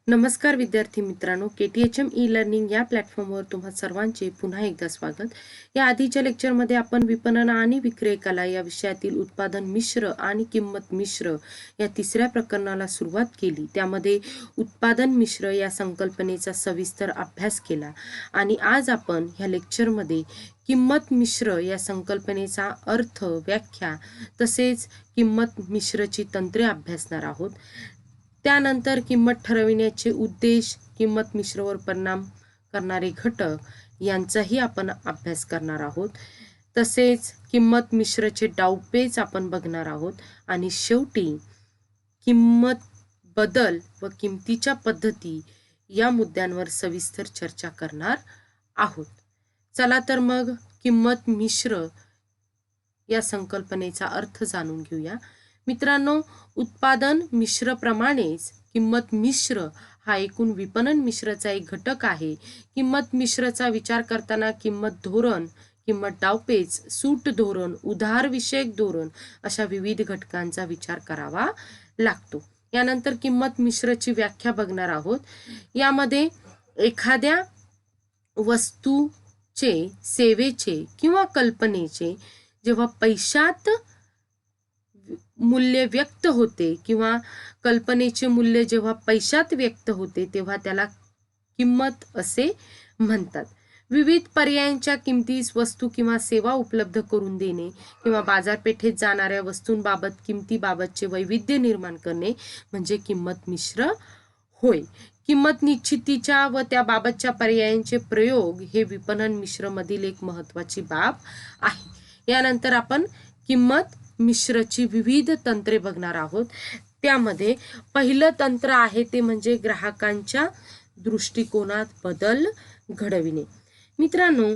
नमस्कार विद्यार्थी मित्रांनो, KTHM ई लर्निंग या प्लॅटफॉर्मवर तुम्हा सर्वांचे पुन्हा एकदा स्वागत. या आधीच्या लेक्चरमध्ये आपण विपणन आणि विक्रय कला या विषयातील उत्पादन मिश्र आणि किंमत मिश्र या तिसऱ्या प्रकरणाला सुरुवात केली. त्यामध्ये उत्पादन मिश्र या संकल्पनेचा सविस्तर अभ्यास केला आणि आज आपण ह्या लेक्चरमध्ये किंमत मिश्र या संकल्पनेचा अर्थ, व्याख्या तसेच किंमत मिश्रची तंत्रे अभ्यासणार आहोत. त्यानंतर किंमत ठरविण्याचे उद्देश, किंमत मिश्रवर परिणाम करणारे घटक यांचाही आपण अभ्यास करणार आहोत. तसेच किंमत मिश्रचे डावपेच आपण बघणार आहोत आणि शेवटी किंमत बदल व किमतीच्या पद्धती या मुद्द्यांवर सविस्तर चर्चा करणार आहोत. चला तर मग किंमत मिश्र या संकल्पनेचा अर्थ जाणून घेऊया. मित्रांनो, उत्पादन मिश्रप्रमाणेच किंमत मिश्र हा एकूण विपणन मिश्रचा एक घटक आहे. किंमत मिश्रचा विचार करताना किंमत धोरण, किंमत डावपेच, सूट धोरण, उधार विषयक धोरण अशा विविध घटकांचा विचार करावा लागतो. यानंतर किंमत मिश्रची व्याख्या बघणार आहोत. यामध्ये एखाद्या वस्तूचे, सेवेचे किंवा कल्पनेचे जेव्हा पैशात मूल्य व्यक्त होते किंवा कल्पनेचे मूल्य जेव्हा पैशात व्यक्त होते तेव्हा त्याला किंमत असे म्हणतात. विविध पर्यायांच्या किमतीस वस्तू किंवा सेवा उपलब्ध करून देणे किंवा बाजारपेठेत जाणाऱ्या वस्तूंबाबत किमतीबाबतचे वैविध्य निर्माण करणे म्हणजे किंमत मिश्र होय. किंमत निश्चितीच्या व त्याबाबतच्या पर्यायांचे प्रयोग हे विपणन मिश्र मधील एक महत्त्वाची बाब आहे. यानंतर आपण किंमत मिश्रची विविध तंत्रे बघणार आहोत. त्यामध्ये पहिलं तंत्र आहे ते म्हणजे ग्राहकांच्या दृष्टिकोनात बदल घडविणे. मित्रांनो,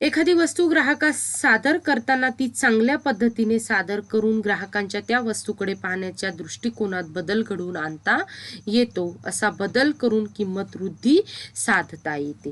एखादी वस्तू ग्राहकास सादर करताना ती चांगल्या पद्धतीने सादर करून ग्राहकांच्या त्या वस्तूकडे पाहण्याच्या दृष्टिकोनात बदल घडवून आणता येतो. असा बदल करून किंमत वृद्धी साधता येते.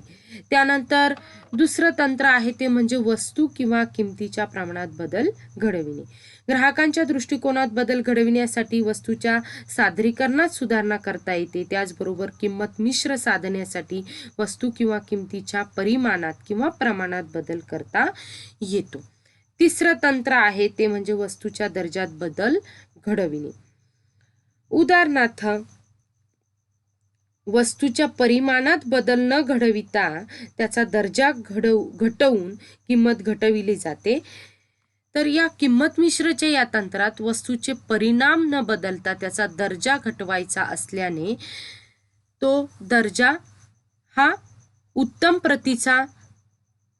त्यानंतर दुसरं तंत्र आहे ते म्हणजे वस्तू किंवा किमतीच्या प्रमाणात बदल घडविणे. ग्राहकांच्या दृष्टिकोनात बदल घडविण्यासाठी वस्तूच्या सादरीकरणात सुधारणा करता येते. त्याचबरोबर किंमत मिश्र साधण्यासाठी वस्तू किंवा किमतीच्या परिमाणात किंवा प्रमाणात बदल करता येतो. तिसरं तंत्र आहे ते म्हणजे वस्तूच्या दर्जात बदल घडविणे. उदाहरणार्थ, वस्तूच्या परिमाणात बदल न घडविता त्याचा दर्जा घटवून किंमत घटविली जाते. तर या किंमत मिश्रच्या या तंत्रात वस्तूचे परिणाम न बदलता त्याचा दर्जा घटवायचा असल्याने तो दर्जा हा उत्तम प्रतीचा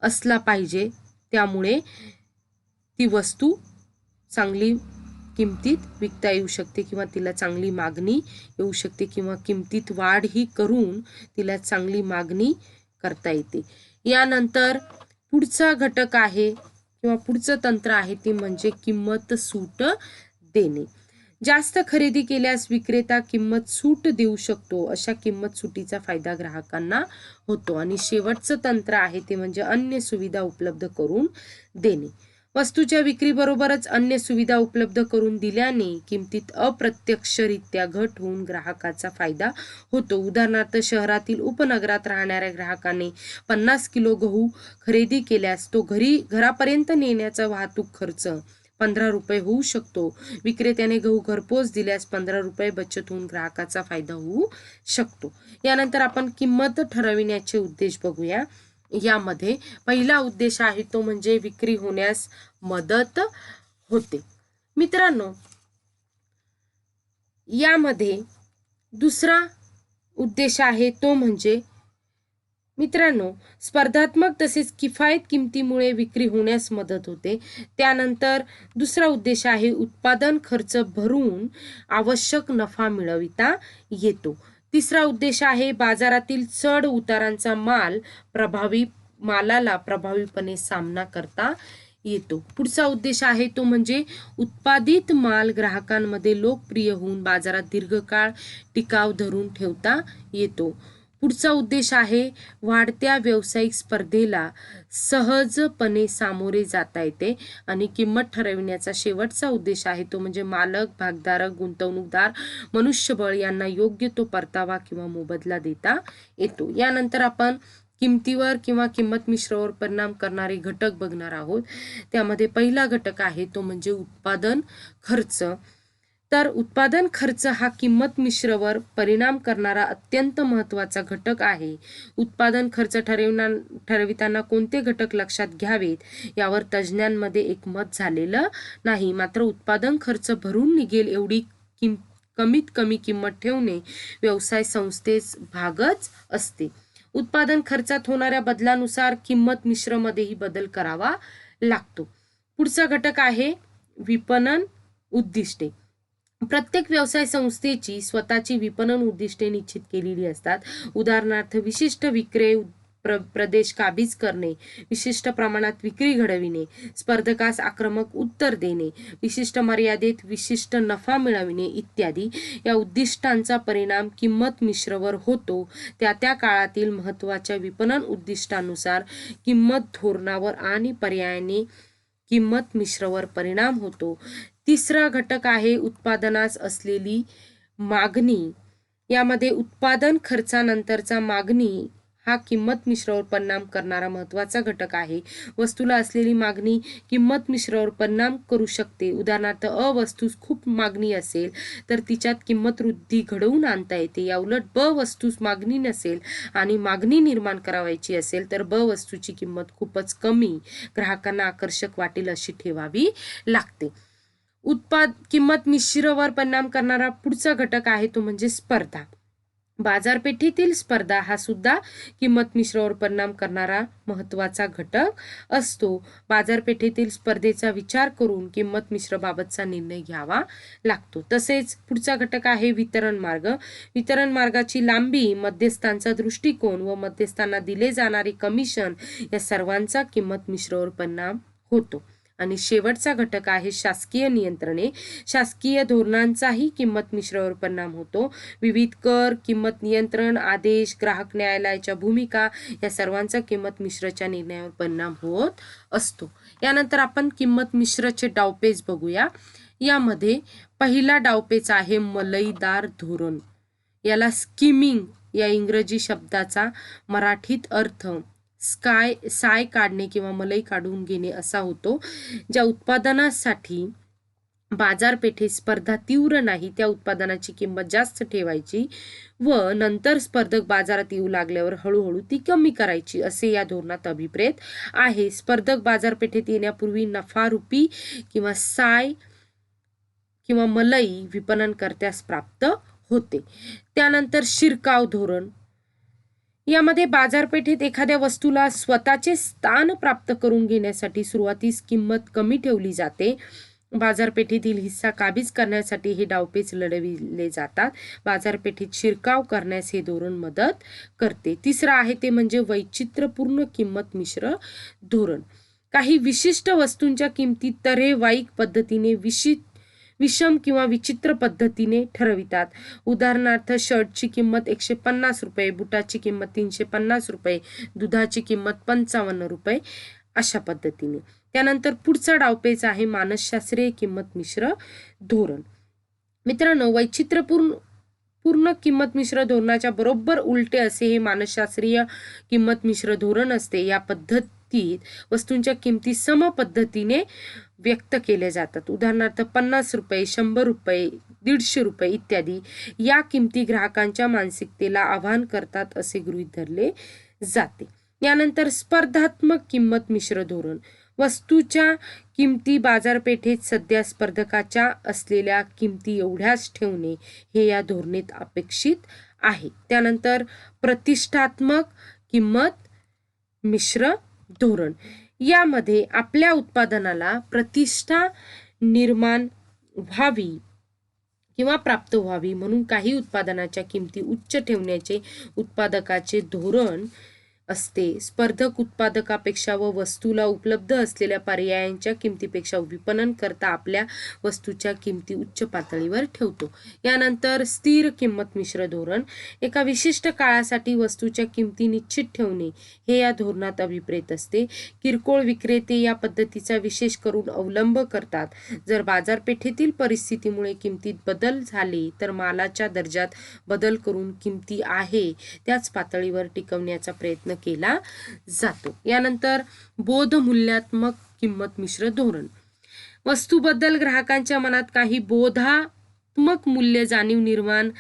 असला पाहिजे. त्यामुळे ती वस्तू चांगली किमतीत विकता येऊ शकते किंवा तिला चांगली मागणी येऊ शकते किंवा किमतीत वाढ ही करून तिला चांगली मागणी करता येते. यानंतर पुढचा घटक आहे किंवा पुढचं तंत्र आहे ते म्हणजे किंमत सूट देणे. जास्त खरेदी केल्यास विक्रेता किंमत सूट देऊ शकतो. अशा किंमत सुटीचा फायदा ग्राहकांना होतो. आणि शेवटचं तंत्र आहे ते म्हणजे अन्य सुविधा उपलब्ध करून देणे. वस्तूच्या विक्रीबरोबरच अन्य सुविधा उपलब्ध करून दिल्याने किमतीत अप्रत्यक्षरित्या घट होऊन ग्राहकाचा फायदा होतो. उदाहरणार्थ, शहरातील उपनगरात राहणाऱ्या ग्राहकाने 50 किलो गहू खरेदी केल्यास तो घरापर्यंत नेण्याचा वाहतूक खर्च 15 रुपये होऊ शकतो. विक्रेत्याने गहू घरपोच दिल्यास 15 रुपये बचत होऊन ग्राहकाचा फायदा होऊ शकतो. यानंतर आपण किंमत ठरविण्याचे उद्देश बघूया. यामध्ये पहिला उद्देश आहे तो म्हणजे विक्री होण्यास मदत होते. मित्रांनो, यामध्ये दुसरा उद्देश आहे तो म्हणजे स्पर्धात्मक तसेच किफायत किमतीमुळे विक्री होण्यास मदत होते. त्यानंतर दुसरा उद्देश आहे उत्पादन खर्च भरून आवश्यक नफा मिळविता येतो. तिसरा उद्देश आहे बाजारातील चढ उतारांचा मालाला प्रभावीपणे सामना करता येतो. पुढचा उद्देश आहे तो म्हणजे उत्पादित माल ग्राहकांमध्ये लोकप्रिय होऊन बाजारात दीर्घकाळ टिकाव धरून ठेवता येतो. पुढचा उद्देश आहे वाढत्या व्यावसायिक स्पर्धेला सहजपणे सामोरे जाता येते. आणि किंमत ठरविण्याचा शेवटचा उद्देश आहे तो म्हणजे मालक, भागधारक, गुंतवणूकदार, मनुष्यबळ यांना योग्य तो परतावा किंवा मोबदला देता येतो. यानंतर आपण किमतीवर किंवा किंमत मिश्रावर परिणाम करणारे घटक बघणार आहोत. त्यामध्ये पहिला घटक आहे तो म्हणजे उत्पादन खर्च. तर उत्पादन खर्च हा किंमत मिश्रावर परिणाम करणारा अत्यंत महत्त्वाचा घटक आहे. उत्पादन खर्च ठरविताना कोणते घटक लक्षात घ्यावेत यावर तज्ज्ञांमध्ये एकमत झालेलं नाही. मात्र उत्पादन खर्च भरून निघेल एवढी कमीत कमी किंमत ठेवणे व्यवसाय संस्थेस भागच असते. उत्पादन खर्चात होणाऱ्या बदलानुसार किंमत मिश्रमध्येही बदल करावा लागतो. पुढचा घटक आहे विपणन उद्दिष्टे. प्रत्येक व्यवसाय संस्थेची स्वतःची विपणन उद्दिष्टे निश्चित केलेली असतात. उदाहरणार्थ विशिष्ट विक्री प्रदेश काबीज करणे, विशिष्ट प्रमाणात विक्री घडविणे, स्पर्धकास आक्रमक उत्तर देणे, विशिष्ट मर्यादेत विशिष्ट नफा मिळविणे इत्यादी या उद्दिष्टांचा परिणाम किंमत मिश्रावर होतो. त्या काळातील महत्त्वाच्या विपणन उद्दिष्टानुसार किंमत धोरणावर आणि पर्यायाने किंमत मिश्रावर परिणाम होतो. तिसरा घटक आहे उत्पादनास असलेली मागणी. यामध्ये उत्पादन खर्चानंतरचा मागणी हा किंमत मिश्रावर परिणाम करणारा महत्त्वाचा घटक आहे. वस्तूला असलेली मागणी किंमत मिश्रावर परिणाम करू शकते. उदाहरणार्थ वस्तूस खूप मागणी असेल तर तिच्यात किंमत वृद्धी घडवून आणता येते. या उलट वस्तूस मागणी नसेल आणि मागणी निर्माण करावायची असेल तर वस्तूची किंमत खूपच कमी, ग्राहकांना आकर्षक वाटेल अशी ठेवावी लागते. किंमत मिश्रावर परिणाम करणारा पुढचा घटक आहे तो म्हणजे स्पर्धा. बाजारपेठेतील स्पर्धा हा सुद्धा किंमत मिश्रावर परिणाम करणारा महत्त्वाचा घटक असतो. बाजारपेठेतील स्पर्धेचा विचार करून किंमत मिश्राबाबतचा निर्णय घ्यावा लागतो. तसेच पुढचा घटक आहे वितरण मार्ग. वितरण मार्गाची लांबी, मध्यस्थांचा दृष्टिकोन व मध्यस्थांना दिले जाणारे कमिशन या सर्वांचा किंमत मिश्रावर परिणाम होतो. आणि शेवटचा घटक आहे शासकीय नियंत्रणे. शासकीय धोरणांचाही किंमत मिश्रावर परिणाम होतो. विविध कर, किंमत नियंत्रण आदेश, ग्राहक न्यायालयाच्या भूमिका या सर्वांचा किंमत मिश्राच्या निर्णयावर परिणाम होत असतो. यानंतर आपण किंमत मिश्राचे डावपेच बघूया. यामध्ये पहिला डावपेच आहे मलईदार धोरण. याला स्किमिंग या इंग्रजी शब्दाचा मराठीत अर्थ साय काढणे किंवा मलई काढून घेणे असा होतो. ज्या उत्पादनासाठी बाजारपेठेत स्पर्धा तीव्र नाही त्या उत्पादनाची किंमत जास्त ठेवायची व नंतर स्पर्धक बाजारात येऊ लागल्यावर हळूहळू ती कमी करायची असे या धोरणात अभिप्रेत आहे. स्पर्धक बाजारपेठेत येण्यापूर्वी नफारूपी किंवा साय किंवा मलई विपणनकर्त्यास प्राप्त होते. त्यानंतर शिरकाव धोरण. यामध्ये बाजारपेठेत एखाद्या वस्तूला स्वतःचे स्थान प्राप्त करून घेण्यासाठी सुरुवातीस किंमत कमी ठेवली जाते. बाजारपेठेतील हिस्सा काबीज करण्यासाठी हे डावपेच लढविले जातात. बाजारपेठेत शिरकाव करण्यास हे धोरण मदत करते. तिसरा आहे ते म्हणजे वैचित्र्यपूर्ण किंमत मिश्र धोरण. काही विशिष्ट वस्तूंच्या किमती तऱ्हेवाईक पद्धतीने विषम किंवा विचित्र पद्धतीने ठरवितात. उदाहरणार्थ शर्टची किंमत 150 रुपये, बुटाची किंमत 350 रुपये, दुधाची किंमत 55 रुपये अशा पद्धतीने. त्यानंतर पुढचा डावपेच आहे मानसशास्त्रीय किंमत मिश्र धोरण. मित्रांनो, वैचित्र्यपूर्ण किंमत मिश्र धोरणाच्या बरोबर उलटे असे हे मानसशास्त्रीय किंमत मिश्र धोरण असते. या पद्धतीत वस्तूंच्या किमती सम पद्धतीने व्यक्त केले जातात. उदाहरणार्थ 50 रुपये, 100 रुपये, 150 रुपये इत्यादी या किमती ग्राहकांच्या मानसिकतेला आवाहन करतात असे गृहीत धरले जाते. यानंतर स्पर्धात्मक किंमत मिश्र धोरण. वस्तूच्या किमती बाजारपेठेत सध्या स्पर्धकाच्या असलेल्या किमती एवढ्याच ठेवणे हे या धोरणात अपेक्षित आहे. त्यानंतर प्रतिष्ठात्मक किंमत मिश्र धोरण. यामध्ये आपल्या उत्पादनाला प्रतिष्ठा निर्माण व्हावी किंवा प्राप्त व्हावी म्हणून काही उत्पादनाच्या किमती उच्च ठेवण्याचे उत्पादकाचे धोरण असते. स्पर्धक उत्पादकापेक्षा व वस्तूला उपलब्ध असलेल्या पर्यायांच्या किमतीपेक्षा विपणन करता आपल्या वस्तूच्या किमती उच्च पातळीवर ठेवतो. यानंतर स्थिर किंमत मिश्र धोरण. एका विशिष्ट काळासाठी वस्तूच्या किमती निश्चित ठेवणे हे या धोरणात अभिप्रेत असते. किरकोळ विक्रेते या पद्धतीचा विशेष करून अवलंब करतात. जर बाजारपेठेतील परिस्थितीमुळे किमतीत बदल झाले तर मालाच्या दर्जात बदल करून किमती आहे त्याच पातळीवर टिकवण्याचा प्रयत्न केला जातो. यानंतर बोधमूल्यात्मक किंमत मिश्र धोरण. वस्तूबद्दल ग्राहकांच्या मनात काही बोधात्मक मूल्य जाणीव निर्माण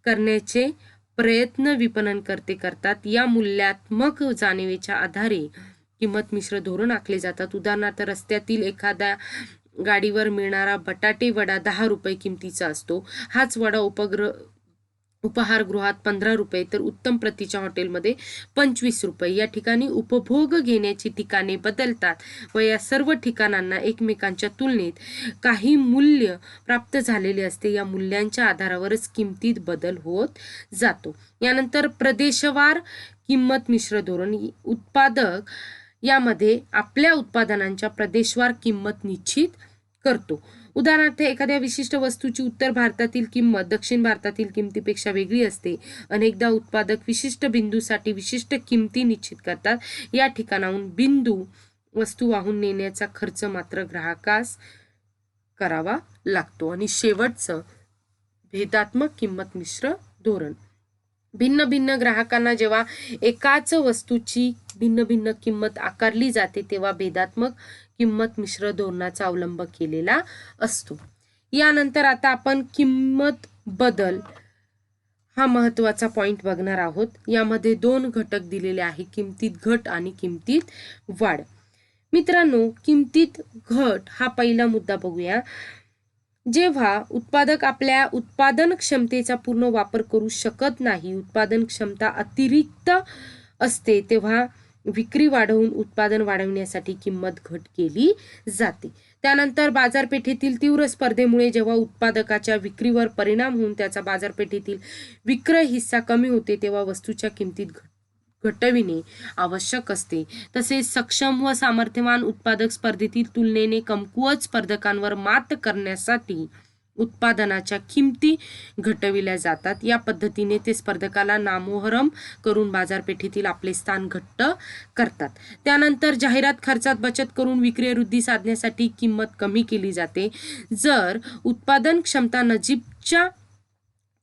करण्याचे प्रयत्न विपणनकर्ते करतात. या मूल्यात्मक जाणीवेच्या आधारे किंमत मिश्र धोरण आखले जातात. उदाहरणार्थ, रस्त्यातील एखाद्या गाडीवर मिळणारा बटाटे वडा 10 रुपये किमतीचा असतो. हाच वडा उपहारगृहात 15 रुपये तर उत्तम प्रतीच्या हॉटेलमध्ये 25 रुपये. या ठिकाणी उपभोग घेण्याची ठिकाणे बदलतात व या सर्व ठिकाणांना एकमेकांच्या तुलनेत काही मूल्य प्राप्त झालेले असते. या मूल्यांच्या आधारावरच किमतीत बदल होत जातो. यानंतर प्रदेशवार किंमत मिश्र धोरण. उत्पादक यामध्ये आपल्या उत्पादनांच्या प्रदेशवार किंमत निश्चित करतो. उदाहरणार्थ, एखाद्या विशिष्ट वस्तूची उत्तर भारतातील किंमत दक्षिण भारतातील किमतीपेक्षा वेगळी असते. अनेकदा उत्पादक विशिष्ट बिंदूसाठी विशिष्ट किमती निश्चित करतात. या ठिकाणाहून बिंदू वस्तू वाहून नेण्याचा खर्च मात्र ग्राहकास करावा लागतो. आणि शेवटचं भेदात्मक किंमत मिश्र धोरण. भिन्न भिन्न ग्राहकांना जेव्हा एकाच वस्तूची भिन्न भिन्न किंमत आकारली जाते तेव्हा भेदात्मक किंमत मिश्र धोरणाचा अवलंब केलेला असतो. यानंतर आता आपण किंमत बदल हा महत्वाचा पॉइंट बघणार आहोत. यामध्ये 2 घटक दिलेले आहे, किमतीत घट आणि किमतीत वाढ. मित्रांनो, किमतीत घट हा पहिला मुद्दा बघूया. जेव्हा उत्पादक आपल्या उत्पादन क्षमतेचा पूर्ण वापर करू शकत नाही, उत्पादन क्षमता अतिरिक्त असते, तेव्हा विक्री वाढवून उत्पादन वाढवण्यासाठी किंमत घट केली जाते. त्यानंतर बाजारपेठेतील तीव्र स्पर्धेमुळे जेव्हा उत्पादकाच्या विक्रीवर परिणाम होऊन त्याचा बाजारपेठेतील विक्रय हिस्सा कमी होते तेव्हा वस्तूच्या किमतीत घटविणे आवश्यक असते. तसेच सक्षम व सामर्थ्यवान उत्पादक स्पर्धेतील तुलनेने कमकुवत स्पर्धकांवर मात करण्यासाठी उत्पादनाच्या किमती घटविल्या जातात. या पद्धतीने ते स्पर्धकाला नामोहरम करून बाजारपेठेतील आपले स्थान घट्ट करतात. त्यानंतर जाहिरात खर्चात बचत करून विक्री वृद्धी साधण्यासाठी किंमत कमी केली जाते. जर उत्पादन क्षमता नजीकच्या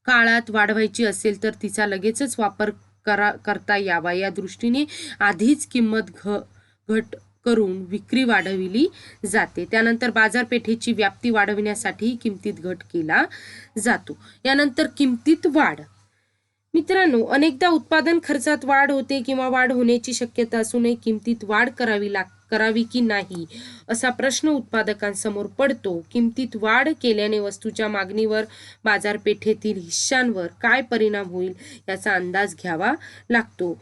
काळात वाढवायची असेल तर तिचा लगेचच वापर करता यावा या दृष्टीने आधीच किंमत घट करून विक्री वाढविली जाते. त्यानंतर बाजारपेठेची व्याप्ती वाढविण्यासाठी किमतीत घट केला जातो. यानंतर किमतीत वाढ. मित्रांनो, अनेकदा उत्पादन खर्चात वाढ होते किंवा वाढ होण्याची शक्यता असूनही किमतीत वाढ करावी की नाही असा प्रश्न उत्पादकांसमोर पडतो. किमतीत वाढ केल्याने वस्तूच्या मागणीवर बाजारपेठेतील हिस्सांवर काय परिणाम होईल याचा अंदाज घ्यावा लागतो.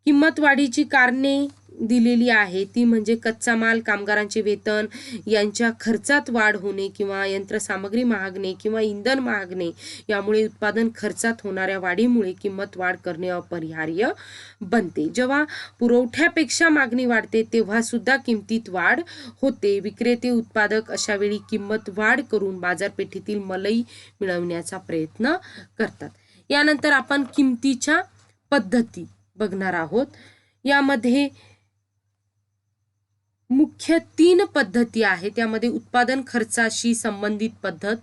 किंमत वाढीची कारणे दिलेली आहे ती म्हणजे कच्चा माल, कामगारांचे वेतन यांच्या खर्चात वाढ होणे किंवा यंत्रसामग्री महागणे किंवा इंधन महागणे यामुळे उत्पादन खर्चात होणाऱ्या वाढीमुळे किंमत वाढ करणे अपरिहार्य बनते. जेव्हा पुरवठ्यापेक्षा मागणी वाढते तेव्हा सुद्धा किमतीत वाढ होते. विक्रेते उत्पादक अशा वेळी किंमत वाढ करून बाजारपेठेतील मलाई मिळवण्याचा प्रयत्न करतात. यानंतर आपण किमतीच्या पद्धती बघणार आहोत. यामध्ये मुख्य 3 पद्धती आहेत. त्यामध्ये उत्पादन खर्चाशी संबंधित पद्धत,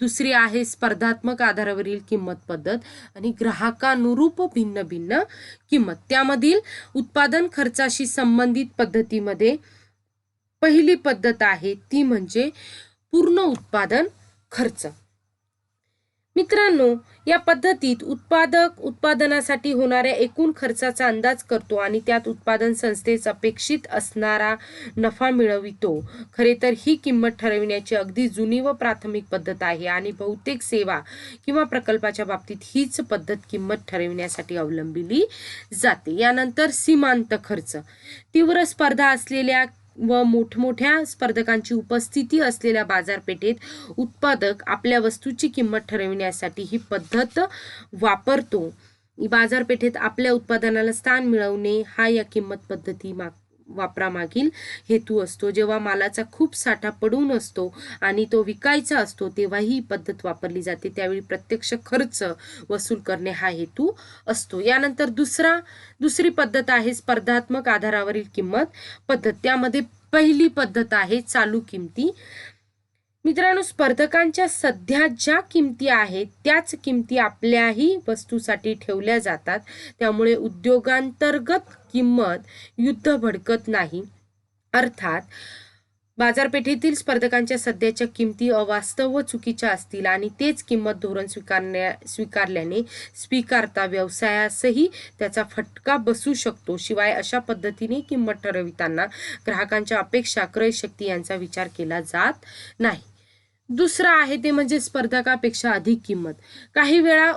दुसरी आहे स्पर्धात्मक आधारावरील किंमत पद्धत आणि ग्राहकानुरूप भिन्न भिन्न किंमत. त्यामधील उत्पादन खर्चाशी संबंधित पद्धतीमध्ये पहिली पद्धत आहे ती म्हणजे पूर्ण उत्पादन खर्च. मित्रांनो, या पद्धतीत उत्पादक उत्पादनासाठी होणाऱ्या एकूण खर्चाचा अंदाज करतो आणि त्यात उत्पादन संस्थेस अपेक्षित असणारा नफा मिळवितो. खरे तर ही किंमत ठरविण्याची अगदी जुनी व प्राथमिक पद्धत आहे आणि बहुतेक सेवा किंवा प्रकल्पाच्या बाबतीत हीच पद्धत किंमत ठरविण्यासाठी अवलंबिली जाते. यानंतर सीमांत खर्च. तीव्र स्पर्धा असलेल्या व मोठमोठ्या स्पर्धकांची उपस्थिती असलेल्या बाजारपेठेत उत्पादक आपल्या वस्तूची किंमत ठरविण्यासाठी ही पद्धत वापरतो. बाजारपेठेत आपल्या उत्पादनाला स्थान मिळवणे हा या किंमत पद्धती वापरामागील हेतू असतो. जेव्हा मालाचा खूप साठा पडून असतो आणि तो विकायचा असतो तेव्हा ही पद्धत वापरली जाते. त्यावेळी प्रत्यक्ष खर्च वसूल करणे हा हेतू असतो. यानंतर दुसरी पद्धत आहे स्पर्धात्मक आधारावरील किंमत पद्धत. त्यामध्ये पहिली पद्धत आहे चालू किमती. मित्रांनो, स्पर्धकांच्या सध्या ज्या किमती आहेत त्याच किमती आपल्याही वस्तूसाठी ठेवल्या जातात. त्यामुळे उद्योगांतर्गत किंमत युद्ध भडकत नाही. अर्थात बाजारपेठेतील स्पर्धकांच्या सध्याच्या किमती अवास्तव व चुकीच्या असतील आणि तेच किंमत धोरण स्वीकारल्याने स्वीकारता व्यवसायासही त्याचा फटका बसू शकतो. शिवाय अशा पद्धतीने किंमत ठरविताना ग्राहकांच्या अपेक्षा, क्रयशक्ती यांचा विचार केला जात नाही. दुसरं आहे ते म्हणजे स्पर्धकापेक्षा अधिक किंमत. काही वेळा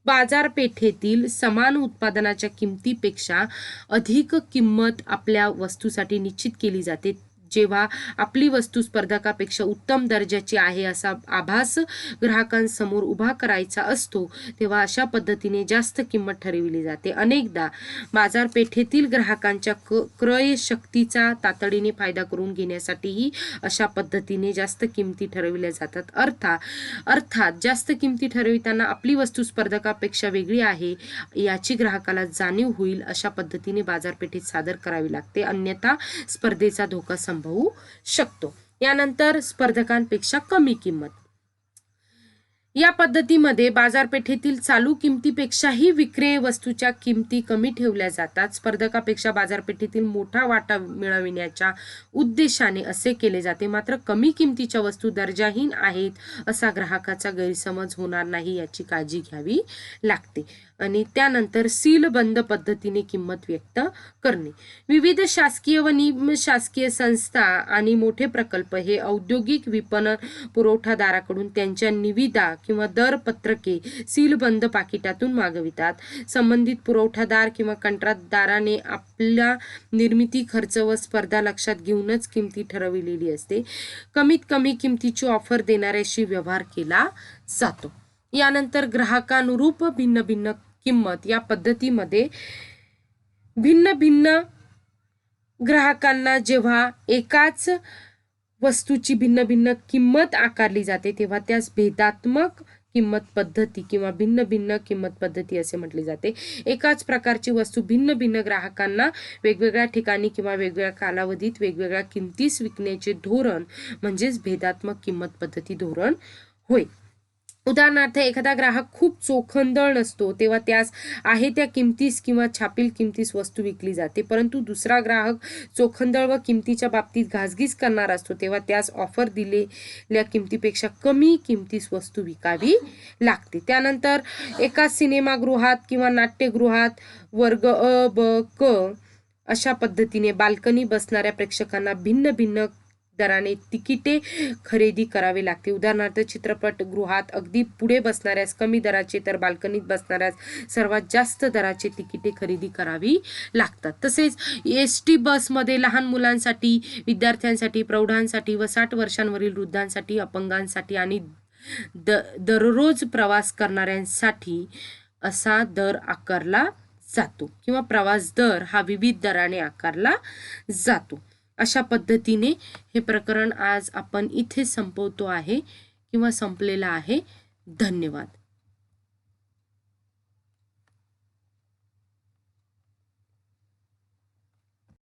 बाजारपेठेतील समान उत्पादनाच्या किमतीपेक्षा अधिक किंमत आपल्या वस्तूसाठी निश्चित केली जाते. जेव्हा आपली वस्तू स्पर्धकापेक्षा उत्तम दर्जाची आहे असा आभास ग्राहकांसमोर उभा करायचा असतो तेव्हा अशा पद्धतीने जास्त किंमत ठरविली जाते. अनेकदा बाजारपेठेतील ग्राहकांच्या क्रय शक्तीचा तातडीने फायदा करून घेण्यासाठीही अशा पद्धतीने जास्त किमती ठरविल्या जातात. अर्थात जास्त किमती ठरविताना आपली वस्तू स्पर्धकापेक्षा वेगळी आहे याची ग्राहकाला जाणीव होईल अशा पद्धतीने बाजारपेठेत सादर करावी लागते. अन्यथा स्पर्धेचा धोका संभवू शकतो. यानंतर स्पर्धकांपेक्षा कमी किंमत. या पद्धतीमध्ये बाजारपेठेतील चालू किमतीपेक्षाही विक्रेय वस्तूच्या किमती कमी ठेवल्या जातात. स्पर्धकापेक्षा बाजारपेठेतील मोठा वाटा मिळविण्याच्या उद्देशाने असे केले जाते. मात्र कमी किमतीच्या वस्तू दर्जाहीन आहेत असा ग्राहकाचा गैरसमज होणार नाही याची काळजी घ्यावी लागते. आणि त्यानंतर सीलबंद पद्धतीने किंमत व्यक्त करणे. विविध शासकीय व निमशासकीय संस्था आणि मोठे प्रकल्प हे औद्योगिक विपणन पुरवठादाराकडून त्यांच्या निविदा किंवा दर पत्रके सीलबंद पाकिटातून मागवितात. संबंधित पुरवठादार किंवा कंत्राटदाराने आपला निर्मिती खर्च व स्पर्धा लक्षात घेऊनच किमती ठरविलेली असते. कमीत कमी किमतीची ऑफर देणाऱ्याशी व्यवहार केला जातो. यानंतर ग्राहकानुरूप भिन्न भिन्न किंमत. या पद्धतीमध्ये भिन्न भिन्न ग्राहकांना जेव्हा एकाच वस्तूची भिन्न भिन्न किंमत आकारली जाते तेव्हा त्यास भेदात्मक किंमत पद्धती किंवा भिन्न भिन्न किंमत पद्धती असे म्हटले जाते. एकाच प्रकारची वस्तू भिन्न भिन्न ग्राहकांना वेगवेगळ्या ठिकाणी किंवा वेगवेगळ्या कालावधीत वेगवेगळ्या किमतीस विकण्याचे धोरण म्हणजेच भेदात्मक किंमत पद्धती धोरण होय. उदाहरणार्थ एखादा ग्राहक खूप चोखंदळ नसतो तेव्हा त्यास आहे त्या किमतीस किंवा छापील किमतीस वस्तू विकली जाते. परंतु दुसरा ग्राहक चोखंदळ व किमतीच्या बाबतीत घासघीस करणार असतो तेव्हा त्यास ऑफर दिलेल्या किमतीपेक्षा कमी किमतीस वस्तू विकावी लागते. त्यानंतर एका सिनेमागृहात किंवा नाट्यगृहात वर्ग अ, ब, क अशा पद्धतीने बाल्कनी बसणाऱ्या प्रेक्षकांना भिन्न भिन्न दराने तिकिटे खरेदी करावे लागते. उदाहरणार्थ चित्रपटगृहात अगदी पुढे बसणाऱ्यास कमी दराचे तर बाल्कनीत बसणाऱ्यास सर्वात जास्त दराचे तिकिटे खरेदी करावी लागतात. तसेच एसटी बसमध्ये लहान मुलांसाठी, विद्यार्थ्यांसाठी, प्रौढांसाठी व 60 वर्षांवरील वृद्धांसाठी, अपंगांसाठी आणि दररोज प्रवास करणाऱ्यांसाठी असा दर आकारला जातो किंवा प्रवास दर हा विविध दराने आकारला जातो. अशा पद्धतीने हे प्रकरण आज आपण इथे संपवतो आहे किंवा संपलेलं आहे. धन्यवाद.